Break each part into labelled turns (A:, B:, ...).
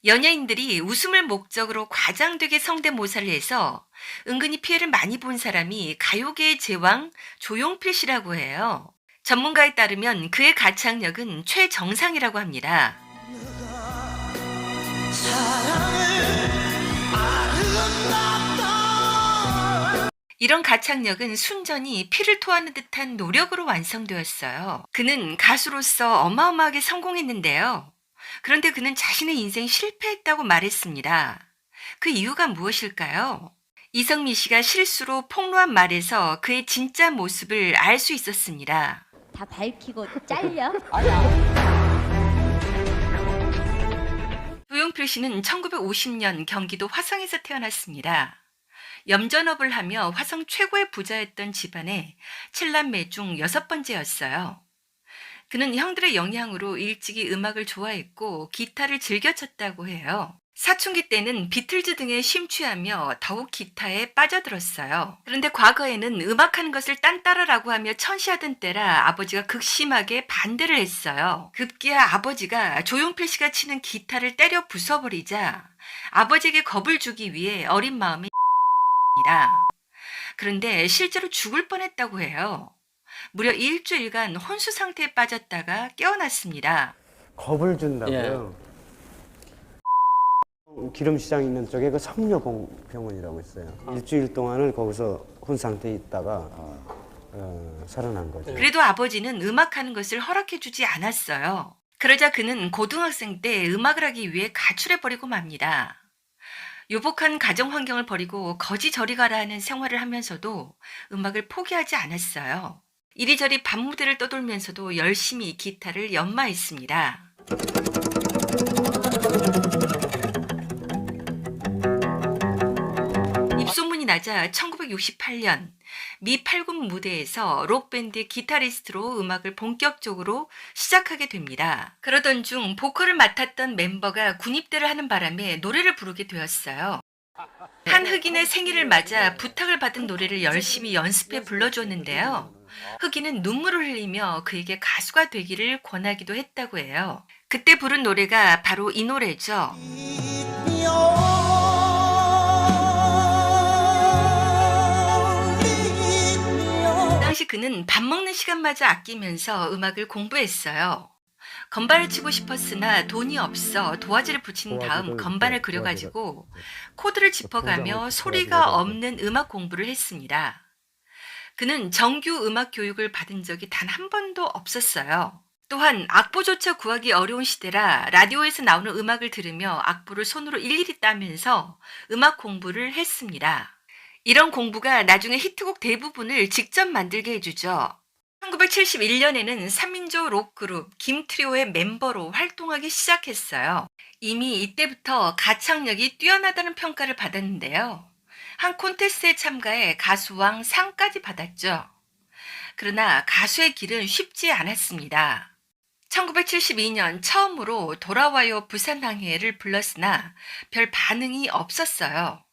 A: 연예인들이 웃음을 목적으로 과장되게 성대모사를 해서 은근히 피해를 많이 본 사람이 가요계의 제왕 조용필 씨라고 해요. 전문가에 따르면 그의 가창력은 최정상이라고 합니다. 이런 가창력은 순전히 피를 토하는 듯한 노력으로 완성되었어요. 그는 가수로서 어마어마하게 성공했는데요. 그런데 그는 자신의 인생 실패했다고 말했습니다. 그 이유가 무엇일까요? 이성미 씨가 실수로 폭로한 말에서 그의 진짜 모습을 알 수 있었습니다.
B: 다 밝히고 잘려?
A: 조용필 씨는 1950년 경기도 화성에서 태어났습니다. 염전업을 하며 화성 최고의 부자였던 집안의 7남매 중 6번째였어요. 그는 형들의 영향으로 일찍이 음악을 좋아했고 기타를 즐겨 쳤다고 해요. 사춘기 때는 비틀즈 등에 심취하며 더욱 기타에 빠져들었어요. 그런데 과거에는 음악하는 것을 딴따라라고 하며 천시하던 때라 아버지가 극심하게 반대를 했어요. 급기야 아버지가 조용필 씨가 치는 기타를 때려 부숴버리자 아버지에게 겁을 주기 위해 어린 마음에 그런데 실제로 죽을 뻔했다고 해요. 무려 일주일간 혼수 상태에 빠졌다가 깨어났습니다.
C: 겁을 준다고요? 기름시장 있는 쪽에 그 성녀병원이라고 있어요. 일주일 동안을 거기서 혼 상태에 있다가 살아난 거죠.
A: 그래도 아버지는 음악하는 것을 허락해주지 않았어요. 그러자 그는 고등학생 때 음악을 하기 위해 가출해버리고 맙니다. 유복한 가정 환경을 버리고 거지저리 가라 하는 생활을 하면서도 음악을 포기하지 않았어요. 이리저리 밤무대를 떠돌면서도 열심히 기타를 연마했습니다. 입소문이 나자 1968년 미 8군 무대에서 록밴드의 기타리스트로 음악을 본격적으로 시작하게 됩니다. 그러던 중 보컬을 맡았던 member가 군입대를 하는 바람에 노래를 부르게 되었어요. 한 흑인의 생일을 맞아 부탁을 받은 노래를 열심히 연습해 불러주었는데요. 흑인은 눈물을 흘리며 그에게 가수가 되기를 권하기도 했다고 해요. 그때 부른 노래가 바로 이 노래죠. 당시 그는 밥 먹는 시간마저 아끼면서 음악을 공부했어요. 건반을 치고 싶었으나 돈이 없어 도화지를 붙인 다음 건반을 그려가지고 코드를 짚어가며 소리가 없는 음악 공부를 했습니다. 그는 정규 음악 교육을 받은 적이 단 한 번도 없었어요. 또한 악보조차 구하기 어려운 시대라 라디오에서 나오는 음악을 들으며 악보를 손으로 일일이 따면서 음악 공부를 했습니다. 이런 공부가 나중에 히트곡 대부분을 직접 만들게 해주죠. 1971년에는 3인조 록그룹 김트리오의 멤버로 활동하기 시작했어요. 이미 이때부터 가창력이 뛰어나다는 평가를 받았는데요. 한 콘테스트에 참가해 가수왕 상까지 받았죠. 그러나 가수의 길은 쉽지 않았습니다. 1972년 처음으로 돌아와요 부산항해를 불렀으나 별 반응이 없었어요.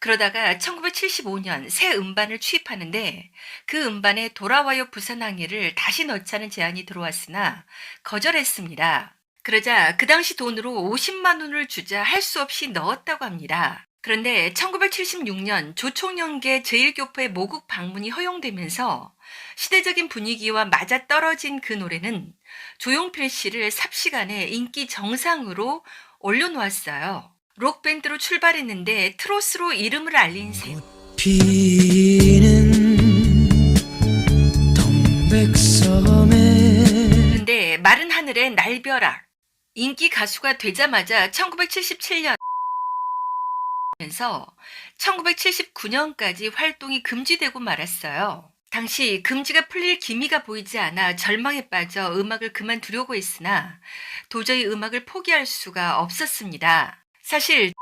A: 그러다가 1975년 새 음반을 취입하는데 그 음반에 돌아와요 부산항해를 다시 넣자는 제안이 들어왔으나 거절했습니다. 그러자 그 당시 돈으로 50만 원을 주자 할 수 없이 넣었다고 합니다. 그런데 1976년 조총련계 제1교포의 모국 방문이 허용되면서 시대적인 분위기와 맞아떨어진 그 노래는 조용필 씨를 삽시간에 인기 정상으로 올려놓았어요. 록밴드로 출발했는데 트로트로 이름을 알린 셈. 그런데 마른 하늘의 날벼락 인기 가수가 되자마자 1977년 1979년까지 활동이 금지되고 말았어요. 당시 금지가 풀릴 기미가 보이지 않아 절망에 빠져 음악을 그만두려고 했으나 도저히 음악을 포기할 수가 없었습니다. 사실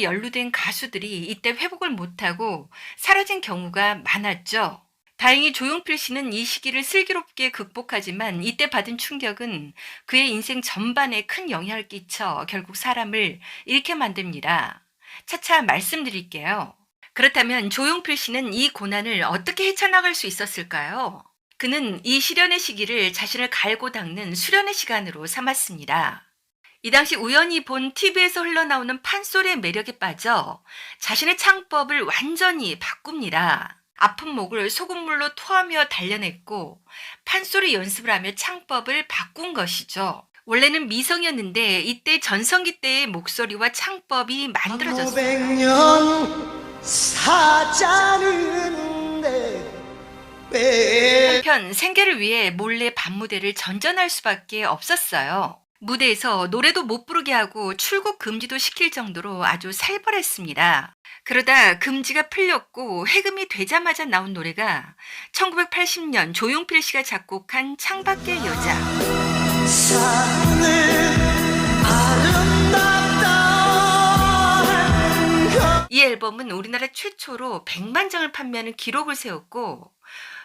A: 연루된 가수들이 이때 회복을 못하고 사라진 경우가 많았죠. 다행히 조용필 씨는 이 시기를 슬기롭게 극복하지만 이때 받은 충격은 그의 인생 전반에 큰 영향을 끼쳐 결국 사람을 잃게 만듭니다. 차차 말씀드릴게요. 그렇다면 조용필 씨는 이 고난을 어떻게 헤쳐나갈 수 있었을까요? 그는 이 시련의 시기를 자신을 갈고 닦는 수련의 시간으로 삼았습니다. 이 당시 우연히 본 TV에서 흘러나오는 판소리의 매력에 빠져 자신의 창법을 완전히 바꿉니다. 아픈 목을 소금물로 토하며 단련했고 판소리 연습을 하며 창법을 바꾼 것이죠. 원래는 미성이었는데 이때 전성기 때의 목소리와 창법이 만들어졌어요.
D: 500년 사자는데
A: 한편 생계를 위해 몰래 밤무대를 전전할 수밖에 없었어요. 무대에서 노래도 못 부르게 하고 출국 금지도 시킬 정도로 아주 살벌했습니다. 그러다 금지가 풀렸고 해금이 되자마자 나온 노래가 1980년 조용필 씨가 작곡한 창밖의 여자.
D: 사랑은 아름답다.
A: 이 앨범은 우리나라 최초로 100만 장을 판매하는 기록을 세웠고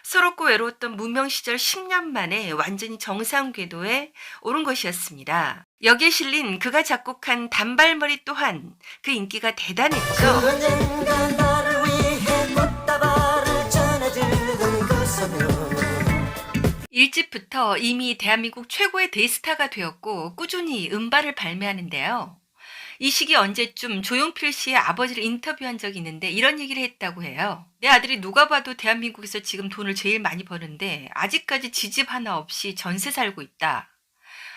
A: 서럽고 외로웠던 무명 시절 10년 만에 완전히 정상 궤도에 오른 것이었습니다. 여기에 실린 그가 작곡한 단발머리 또한 그 인기가 대단했죠.
D: 언젠가 나를 위해 꽃다발을 전해주던 그 소녀.
A: 1집부터 이미 대한민국 최고의 대스타가 되었고 꾸준히 음반을 발매하는데요. 이 시기 언제쯤 조용필 씨의 아버지를 인터뷰한 적이 있는데 이런 얘기를 했다고 해요. 내 아들이 누가 봐도 대한민국에서 지금 돈을 제일 많이 버는데 아직까지 지집 하나 없이 전세 살고 있다.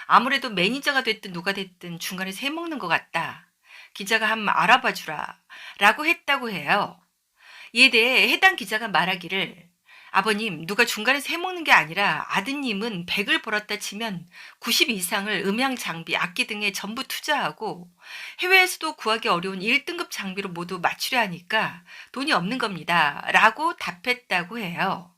A: 아무래도 매니저가 됐든 누가 됐든 중간에서 해먹는 것 같다. 기자가 한번 알아봐 주라 라고 했다고 해요. 이에 대해 해당 기자가 말하기를 아버님, 누가 중간에서 해먹는 게 아니라 아드님은 100을 벌었다 치면 90 이상을 음향 장비, 악기 등에 전부 투자하고 해외에서도 구하기 어려운 1등급 장비로 모두 맞추려 하니까 돈이 없는 겁니다. 라고 답했다고 해요.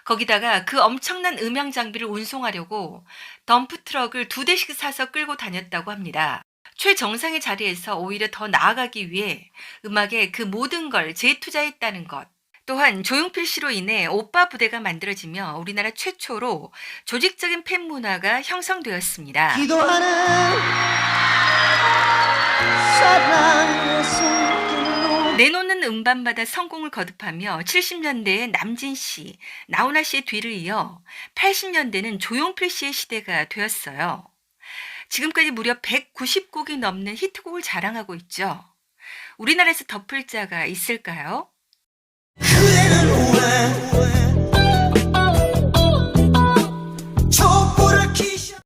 A: 거기다가 그 엄청난 음향 장비를 운송하려고 덤프 트럭을 2대씩 사서 끌고 다녔다고 합니다. 최정상의 자리에서 오히려 더 나아가기 위해 음악에 그 모든 걸 재투자했다는 것. 또한 조용필 씨로 인해 오빠 부대가 만들어지며 우리나라 최초로 조직적인 팬 문화가 형성되었습니다.
D: 기도하는 사랑의 손길로
A: 내놓는 음반마다 성공을 거듭하며 70년대에 남진 씨, 나훈아 씨의 뒤를 이어 80년대는 조용필 씨의 시대가 되었어요. 지금까지 무려 190곡이 넘는 히트곡을 자랑하고 있죠. 우리나라에서 덮을 자가 있을까요?
D: 그대는 왜 촛불을 키셔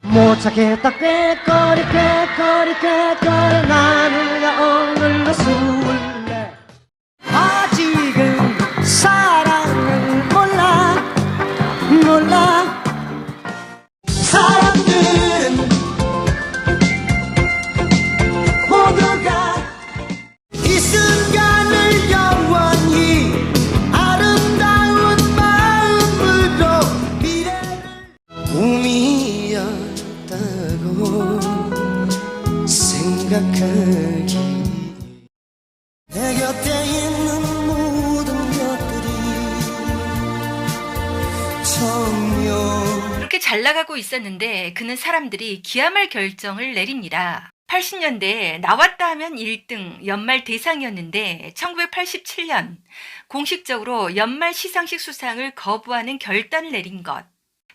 D: 못 찾겠다 꾀거리 나는 오늘도 술래 아직은 사랑을 몰라 사람들은 모두가 이 순간을 영원히 아름다운 마음으로 미래를 꿈이었다고 생각하기 내 곁에 있는 모든 것들이 청룡
A: 그렇게 잘 나가고 있었는데 그는 사람들이 기함할 결정을 내립니다. 80년대에 나왔다 하면 1등 연말 대상이었는데 1987년 공식적으로 연말 시상식 수상을 거부하는 결단을 내린 것.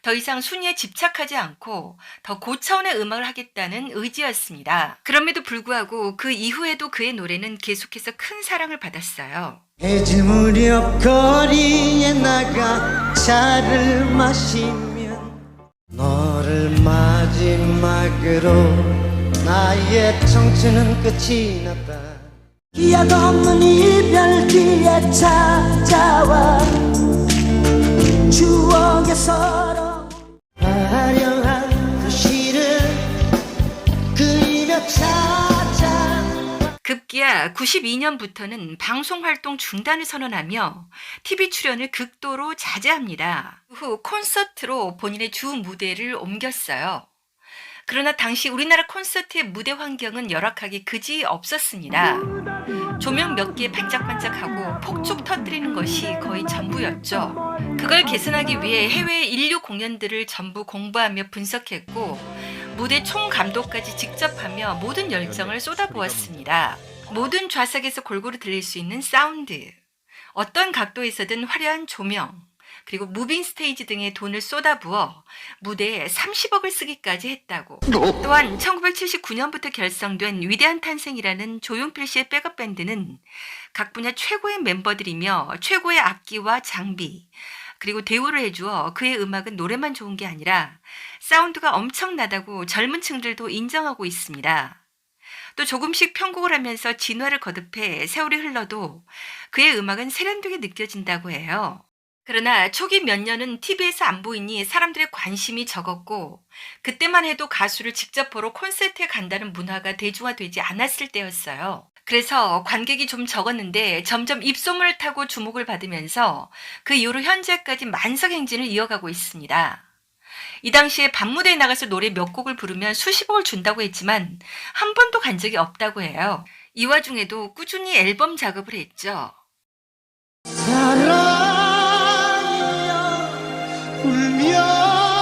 A: 더 이상 순위에 집착하지 않고 더 고차원의 음악을 하겠다는 의지였습니다. 그럼에도 불구하고 그 이후에도 그의 노래는 계속해서 큰 사랑을 받았어요.
D: 해질 무렵 거리에 나가 차를 마시면 너를 마지막으로 나의 청춘은 끝이 났다 기약 없는 이별 뒤에 찾아와 추억의 서러움 화려한 그 시를 그리며 찾아
A: 급기야 92년부터는 방송 활동 중단을 선언하며 TV 출연을 극도로 자제합니다. 후 콘서트로 본인의 주 무대를 옮겼어요. 그러나 당시 우리나라 콘서트의 무대 환경은 열악하기 그지 없었습니다. 조명 몇 개 반짝반짝하고 폭죽 터뜨리는 것이 거의 전부였죠. 그걸 개선하기 위해 해외 인류 공연들을 전부 공부하며 분석했고 무대 총감독까지 직접 하며 모든 열정을 쏟아부었습니다. 모든 좌석에서 골고루 들릴 수 있는 사운드, 어떤 각도에서든 화려한 조명, 그리고 무빙 스테이지 등에 돈을 쏟아부어 무대에 30억을 쓰기까지 했다고. 또한 1979년부터 결성된 위대한 탄생이라는 조용필 씨의 백업 밴드는 각 분야 최고의 멤버들이며 최고의 악기와 장비, 그리고 대우를 해주어 그의 음악은 노래만 좋은 게 아니라 사운드가 엄청나다고 젊은 층들도 인정하고 있습니다. 또 조금씩 편곡을 하면서 진화를 거듭해 세월이 흘러도 그의 음악은 세련되게 느껴진다고 해요. 그러나 초기 몇 년은 TV에서 안 보이니 사람들의 관심이 적었고 그때만 해도 가수를 직접 보러 콘서트에 간다는 문화가 대중화되지 않았을 때였어요. 그래서 관객이 좀 적었는데 점점 입소문을 타고 주목을 받으면서 그 이후로 현재까지 만석 행진을 이어가고 있습니다. 이 당시에 밤무대에 나가서 노래 몇 곡을 부르면 수십억을 준다고 했지만 한 번도 간 적이 없다고 해요. 이 와중에도 꾸준히 앨범 작업을 했죠.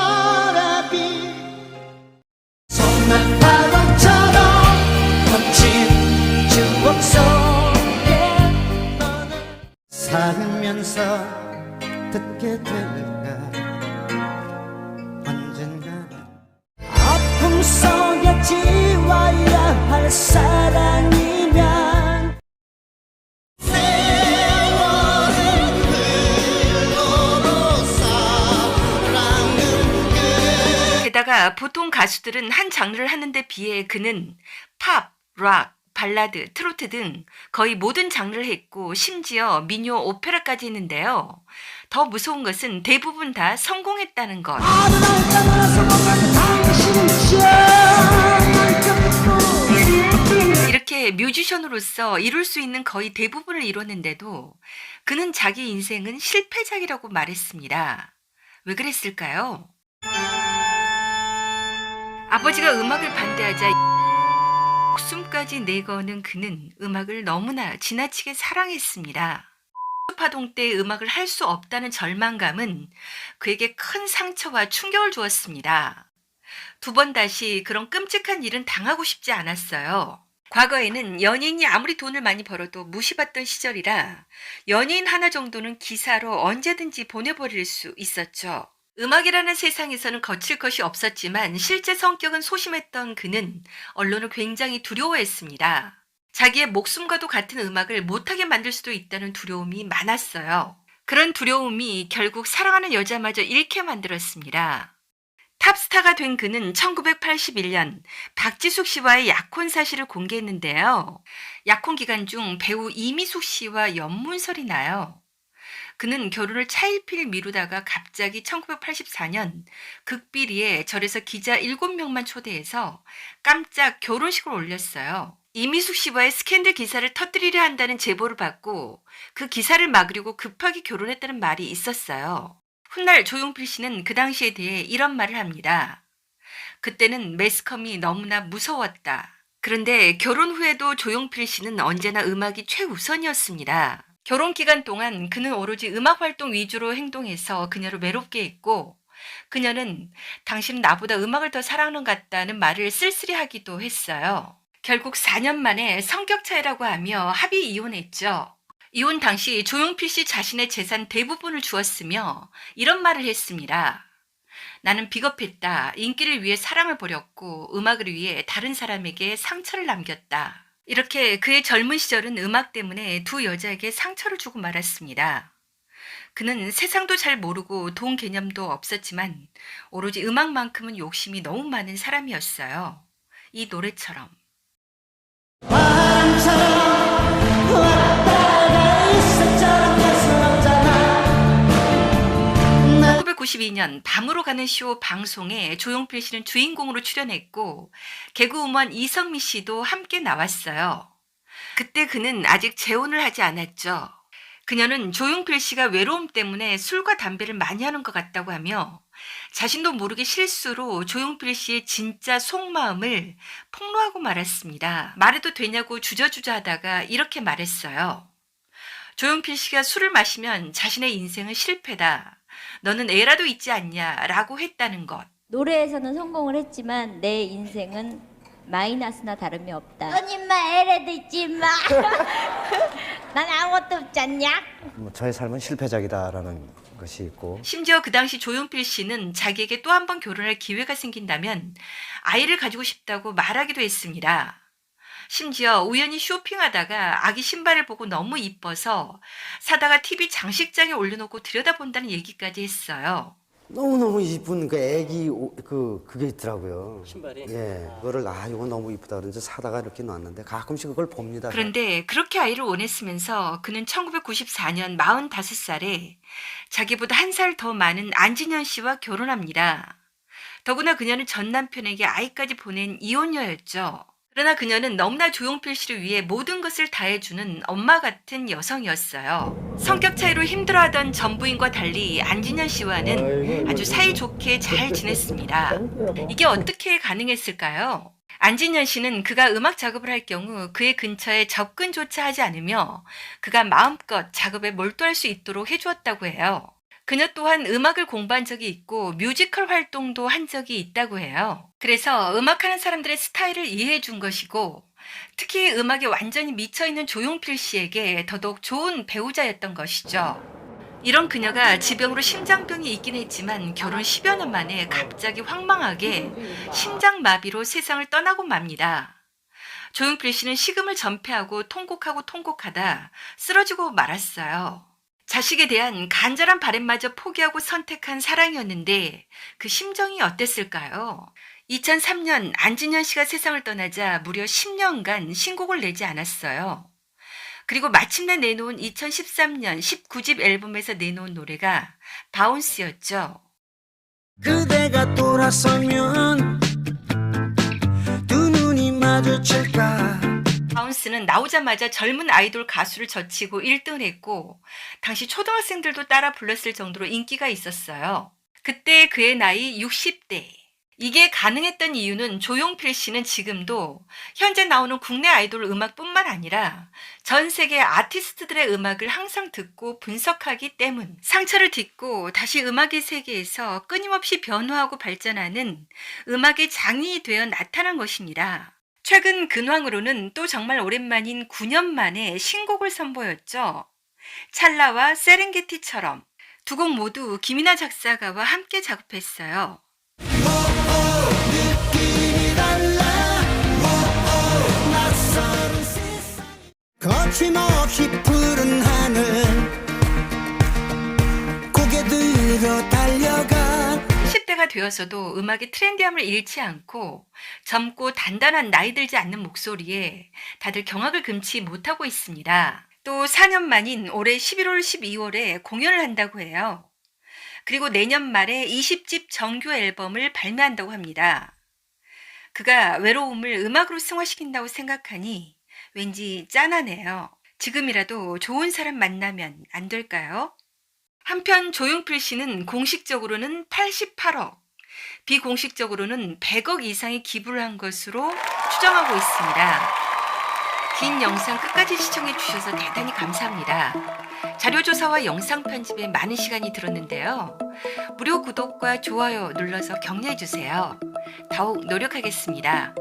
D: 울며라비 손만 파도처럼 거친 추억 속에 너는 살면서 듣게 될까 언젠가는 아픔 속에 지워야 할 사랑이면
A: 게다가 보통 가수들은 한 장르를 하는 데 비해 그는 팝, 락, 발라드, 트로트 등 거의 모든 장르를 했고 심지어 민요, 오페라까지 했는데요. 더 무서운 것은 대부분 다 성공했다는 것. 이렇게 뮤지션으로서 이룰 수 있는 거의 대부분을 이뤘는데도 그는 자기 인생은 실패작이라고 말했습니다. 왜 그랬을까요? 아버지가 음악을 반대하자 목숨까지 내거는 그는 음악을 너무나 지나치게 사랑했습니다. 파동 때 음악을 할 수 없다는 절망감은 그에게 큰 상처와 충격을 주었습니다. 두 번 다시 그런 끔찍한 일은 당하고 싶지 않았어요. 과거에는 연예인이 아무리 돈을 많이 벌어도 무시받던 시절이라 연예인 하나 정도는 기사로 언제든지 보내버릴 수 있었죠. 음악이라는 세상에서는 거칠 것이 없었지만 실제 성격은 소심했던 그는 언론을 굉장히 두려워했습니다. 자기의 목숨과도 같은 음악을 못하게 만들 수도 있다는 두려움이 많았어요. 그런 두려움이 결국 사랑하는 여자마저 잃게 만들었습니다. 탑스타가 된 그는 1981년 박지숙 씨와의 약혼 사실을 공개했는데요. 약혼 기간 중 배우 이미숙 씨와 연문설이 나요. 그는 결혼을 차일피일 미루다가 갑자기 1984년 극비리에 절에서 기자 7명만 초대해서 깜짝 결혼식을 올렸어요. 이미숙 씨와의 스캔들 기사를 터뜨리려 한다는 제보를 받고 그 기사를 막으려고 급하게 결혼했다는 말이 있었어요. 훗날 조용필 씨는 그 당시에 대해 이런 말을 합니다. 그때는 매스컴이 너무나 무서웠다. 그런데 결혼 후에도 조용필 씨는 언제나 음악이 최우선이었습니다. 결혼 기간 동안 그는 오로지 음악 활동 위주로 행동해서 그녀를 외롭게 했고 그녀는 당신은 나보다 음악을 더 사랑하는 것 같다는 말을 쓸쓸히 하기도 했어요. 결국 4년 만에 성격 차이라고 하며 합의 이혼했죠. 이혼 당시 조용필 씨 자신의 재산 대부분을 주었으며 이런 말을 했습니다. 나는 비겁했다. 인기를 위해 사랑을 버렸고 음악을 위해 다른 사람에게 상처를 남겼다. 이렇게 그의 젊은 시절은 음악 때문에 두 여자에게 상처를 주고 말았습니다. 그는 세상도 잘 모르고 돈 개념도 없었지만 오로지 음악만큼은 욕심이 너무 많은 사람이었어요. 이 노래처럼. 1992년 밤으로 가는 쇼 방송에 조용필 씨는 주인공으로 출연했고 개그우먼 이성미 씨도 함께 나왔어요. 그때 그는 아직 재혼을 하지 않았죠. 그녀는 조용필 씨가 외로움 때문에 술과 담배를 많이 하는 것 같다고 하며 자신도 모르게 실수로 조용필 씨의 진짜 속마음을 폭로하고 말았습니다. 말해도 되냐고 주저주저 하다가 이렇게 말했어요. 조용필 씨가 술을 마시면 자신의 인생은 실패다. 너는 애라도 있지 않냐 라고 했다는 것.
B: 노래에서는 성공을 했지만 내 인생은 마이너스나 다름이 없다. 언니마 애라도 있지 마. 난 아무것도 없지 않냐?
C: 뭐 저의 삶은 실패작이다라는 것이 있고
A: 심지어 그 당시 조용필 씨는 자기에게 또 한 번 결혼할 기회가 생긴다면 아이를 가지고 싶다고 말하기도 했습니다. 심지어 우연히 쇼핑하다가 아기 신발을 보고 너무 이뻐서 사다가 TV 장식장에 올려놓고 들여다본다는 얘기까지 했어요.
C: 너무너무 이쁜 그 애기 그게 있더라고요.
E: 신발이?
C: 예, 그거를 이거 너무 이쁘다 그래서 사다가 이렇게 놨는데 가끔씩 그걸 봅니다.
A: 그런데 그렇게 아이를 원했으면서 그는 1994년 45살에 자기보다 한 살 더 많은 안진현 씨와 결혼합니다. 더구나 그녀는 전 남편에게 아이까지 보낸 이혼녀였죠. 그러나 그녀는 너무나 조용필 씨를 위해 모든 것을 다해주는 엄마 같은 여성이었어요. 성격 차이로 힘들어하던 전 부인과 달리 안진현 씨와는 아주 사이좋게 잘 지냈습니다. 이게 어떻게 가능했을까요? 안진현 씨는 그가 음악 작업을 할 경우 그의 근처에 접근조차 하지 않으며 그가 마음껏 작업에 몰두할 수 있도록 해주었다고 해요. 그녀 또한 음악을 공부한 적이 있고 뮤지컬 활동도 한 적이 있다고 해요. 그래서 음악하는 사람들의 스타일을 이해해 준 것이고 특히 음악에 완전히 미쳐있는 조용필 씨에게 더더욱 좋은 배우자였던 것이죠. 이런 그녀가 지병으로 심장병이 있긴 했지만 결혼 10여 년 만에 갑자기 황망하게 심장마비로 세상을 떠나고 맙니다. 조용필 씨는 식음을 전폐하고 통곡하다 쓰러지고 말았어요. 자식에 대한 간절한 바램마저 포기하고 선택한 사랑이었는데 그 심정이 어땠을까요? 2003년 안진현 씨가 세상을 떠나자 무려 10년간 신곡을 내지 않았어요. 그리고 마침내 내놓은 2013년 19집 앨범에서 내놓은 노래가 바운스였죠.
D: 그대가 돌아서면 두 눈이 마주칠까.
A: 바운스는 나오자마자 젊은 아이돌 가수를 젖히고 1등을 했고 당시 초등학생들도 따라 불렀을 정도로 인기가 있었어요. 그때 그의 나이 60대. 이게 가능했던 이유는 조용필 씨는 지금도 현재 나오는 국내 아이돌 음악뿐만 아니라 전 세계 아티스트들의 음악을 항상 듣고 분석하기 때문. 상처를 딛고 다시 음악의 세계에서 끊임없이 변화하고 발전하는 음악의 장인이 되어 나타난 것입니다. 최근 근황으로는 또 정말 오랜만인 9년 만에 신곡을 선보였죠. 찰나와 세렝게티처럼 두 곡 모두 김이나 작사가와 함께 작업했어요.
D: 거침없이 푸른 하늘 고개 들어 달려가.
A: 10대가 되어서도 음악의 트렌디함을 잃지 않고 젊고 단단한 나이 들지 않는 목소리에 다들 경악을 금치 못하고 있습니다. 또 4년 만인 올해 11월 12월에 공연을 한다고 해요. 그리고 내년 말에 20집 정규 앨범을 발매한다고 합니다. 그가 외로움을 음악으로 승화시킨다고 생각하니 왠지 짠하네요. 지금이라도 좋은 사람 만나면 안 될까요? 한편 조용필 씨는 공식적으로는 88억, 비공식적으로는 100억 이상의 기부를 한 것으로 추정하고 있습니다. 긴 영상 끝까지 시청해 주셔서 대단히 감사합니다. 자료조사와 영상 편집에 많은 시간이 들었는데요. 무료 구독과 좋아요 눌러서 격려해 주세요. 더욱 노력하겠습니다.